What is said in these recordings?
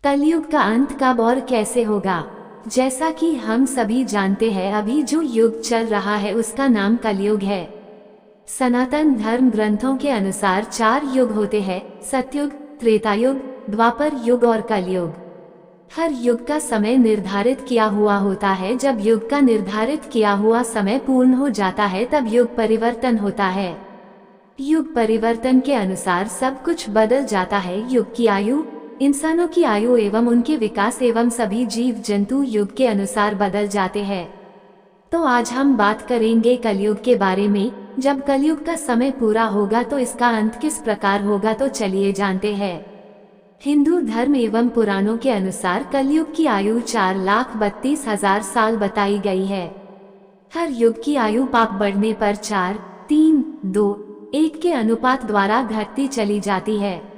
कलयुग का अंत कब और कैसे होगा? जैसा कि हम सभी जानते हैं, अभी जो युग चल रहा है उसका नाम कलयुग है। सनातन धर्म ग्रंथों के अनुसार 4 युग होते हैं: सतयुग, त्रेतायुग, द्वापर युग और कलयुग। हर युग का समय निर्धारित किया हुआ होता है। जब युग का निर्धारित किया हुआ समय पूर्ण हो जाता है तब युग परिवर्तन होता है। युग परिवर्तन के अनुसार सब कुछ बदल जाता है। युग की आयु, इंसानों की आयु एवं उनके विकास एवं सभी जीव जंतु युग के अनुसार बदल जाते हैं। तो आज हम बात करेंगे कलयुग के बारे में। जब कलयुग का समय पूरा होगा तो इसका अंत किस प्रकार होगा, तो चलिए जानते हैं। हिंदू धर्म एवं पुराणों के अनुसार कलयुग की आयु 4,32,000 साल बताई गई है। हर युग की आयु पाप बढ़ने पर 4, 3, 2, 1 के अनुपात द्वारा घटती चली जाती है।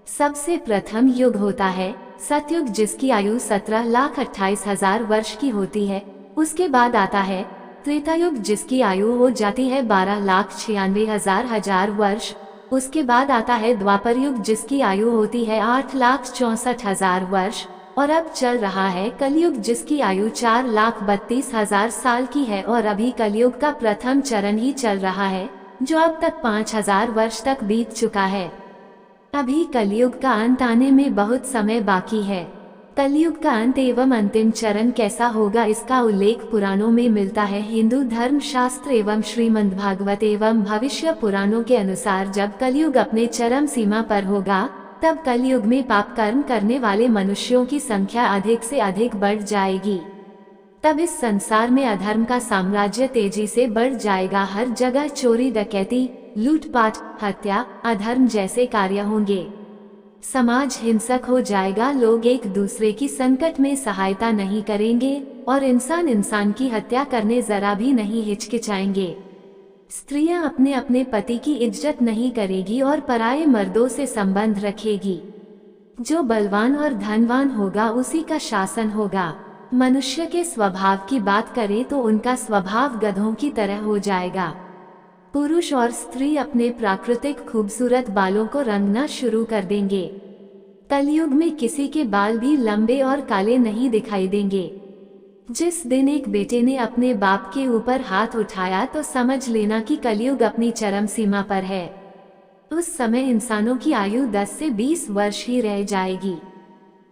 सबसे प्रथम युग होता है सतयुग, जिसकी आयु 17,28,000 वर्ष की होती है। उसके बाद आता है त्रेतायुग, जिसकी आयु हो जाती है 12,96,000 वर्ष। उसके बाद आता है द्वापर युग, जिसकी आयु होती है 8,64,000 वर्ष। और अब चल रहा है कलयुग, जिसकी आयु 4,32,000 साल की है। और अभी कलयुग का प्रथम चरण ही चल रहा है, जो अब तक 5,000 वर्ष तक बीत चुका है। अभी कलयुग का अंत आने में बहुत समय बाकी है। कलयुग का अंत एवं अंतिम चरण कैसा होगा, इसका उल्लेख पुराणों में मिलता है। हिंदू धर्म शास्त्र एवं श्रीमद् भागवत एवं भविष्य पुराणों के अनुसार जब कलयुग अपने चरम सीमा पर होगा तब कलयुग में पाप कर्म करने वाले मनुष्यों की संख्या अधिक से अधिक बढ़ जाएगी। तब इस संसार में अधर्म का साम्राज्य तेजी से बढ़ जाएगा। हर जगह चोरी, डकैती, लूटपाट, हत्या, अधर्म जैसे कार्य होंगे। समाज हिंसक हो जाएगा। लोग एक दूसरे की संकट में सहायता नहीं करेंगे और इंसान इंसान की हत्या करने जरा भी नहीं हिचकिचाएंगे। स्त्रियां अपने अपने पति की इज्जत नहीं करेगी और पराये मर्दों से संबंध रखेगी। जो बलवान और धनवान होगा उसी का शासन होगा। मनुष्य के स्वभाव की बात करें तो उनका स्वभाव गधों की तरह हो जाएगा। पुरुष और स्त्री अपने प्राकृतिक खूबसूरत बालों को रंगना शुरू कर देंगे। कलयुग में किसी के बाल भी लंबे और काले नहीं दिखाई देंगे। जिस दिन एक बेटे ने अपने बाप के ऊपर हाथ उठाया तो समझ लेना कि कलयुग अपनी चरम सीमा पर है। उस समय इंसानों की आयु 10 से 20 वर्ष ही रह जाएगी।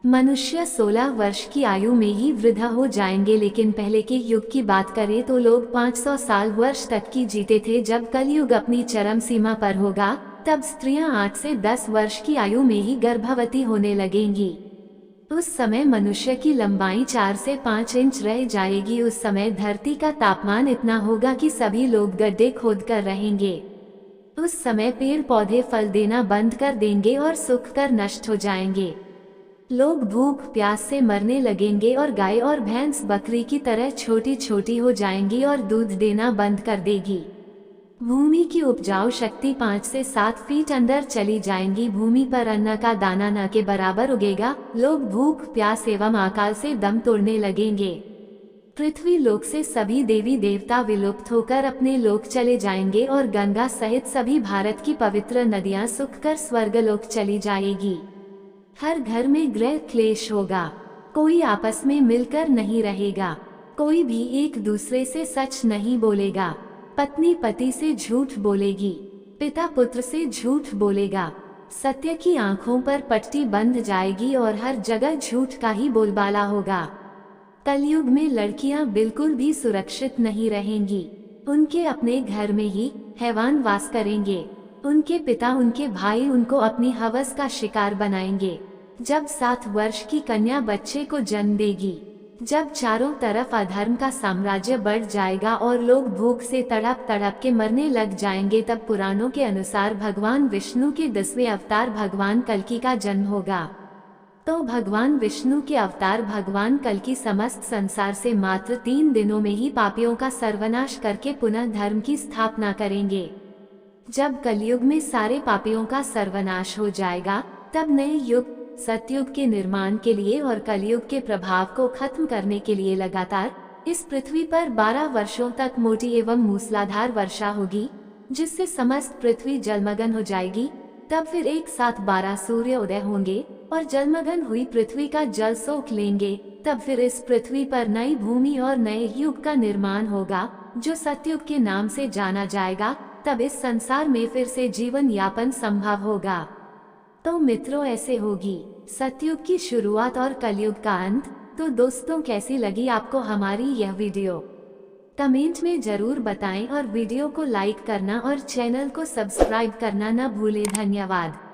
मनुष्य 16 वर्ष की आयु में ही वृद्ध हो जाएंगे। लेकिन पहले के युग की बात करें तो लोग 500 साल वर्ष तक की जीते थे। जब कलयुग अपनी चरम सीमा पर होगा तब स्त्रियां 8 से 10 वर्ष की आयु में ही गर्भवती होने लगेंगी। उस समय मनुष्य की लंबाई 4 से 5 इंच रह जाएगी। उस समय धरती का तापमान इतना होगा कि सभी लोग गड्ढे खोदकर रहेंगे। उस समय पेड़ पौधे फल देना बंद कर देंगे और सूख कर नष्ट हो जाएंगे। लोग भूख प्यास से मरने लगेंगे और गाय और भैंस बकरी की तरह छोटी छोटी हो जाएंगी और दूध देना बंद कर देगी। भूमि की उपजाऊ शक्ति 5 से 7 फीट अंदर चली जाएंगी। भूमि पर अन्न का दाना न के बराबर उगेगा। लोग भूख प्यास एवं अकाल से दम तोड़ने लगेंगे। पृथ्वी लोक से सभी देवी देवता विलुप्त होकर अपने लोक चले जाएंगे और गंगा सहित सभी भारत की पवित्र नदियां सूखकर स्वर्गलोक चली जाएगी। हर घर में गृह क्लेश होगा। कोई आपस में मिलकर नहीं रहेगा। कोई भी एक दूसरे से सच नहीं बोलेगा। पत्नी पति से झूठ बोलेगी। पिता पुत्र से झूठ बोलेगा। सत्य की आंखों पर पट्टी बंध जाएगी और हर जगह झूठ का ही बोलबाला होगा। कलयुग में लड़कियां बिल्कुल भी सुरक्षित नहीं रहेंगी। उनके अपने घर में ही हैवान वास करेंगे। उनके पिता उनके भाई उनको अपनी हवस का शिकार बनाएंगे। जब 7 वर्ष की कन्या बच्चे को जन्म देगी, जब चारों तरफ अधर्म का साम्राज्य बढ़ जाएगा और लोग भूख से तड़प तड़प के मरने लग जाएंगे, तब पुराणों के अनुसार भगवान विष्णु के 10वें अवतार भगवान कल्कि का जन्म होगा। तो भगवान विष्णु के अवतार भगवान कल्कि समस्त संसार से मात्र 3 दिनों में ही पापियों का सर्वनाश करके पुनः धर्म की स्थापना करेंगे। जब कलयुग में सारे पापियों का सर्वनाश हो जाएगा तब नए युग सतयुग के निर्माण के लिए और कलयुग के प्रभाव को खत्म करने के लिए लगातार इस पृथ्वी पर 12 वर्षों तक मोटी एवं मूसलाधार वर्षा होगी, जिससे समस्त पृथ्वी जलमग्न हो जाएगी। तब फिर एक साथ 12 सूर्योदय होंगे और जलमग्न हुई पृथ्वी का जल सोख लेंगे। तब फिर इस पृथ्वी पर नई भूमि और नए युग का निर्माण होगा, जो सतयुग के नाम से जाना जाएगा। तब इस संसार में फिर से जीवन यापन संभव होगा। तो मित्रों, ऐसे होगी सतयुग की शुरुआत और कलयुग का अंत। तो दोस्तों, कैसी लगी आपको हमारी यह वीडियो? कमेंट में जरूर बताएं और वीडियो को लाइक करना और चैनल को सब्सक्राइब करना न भूलें। धन्यवाद।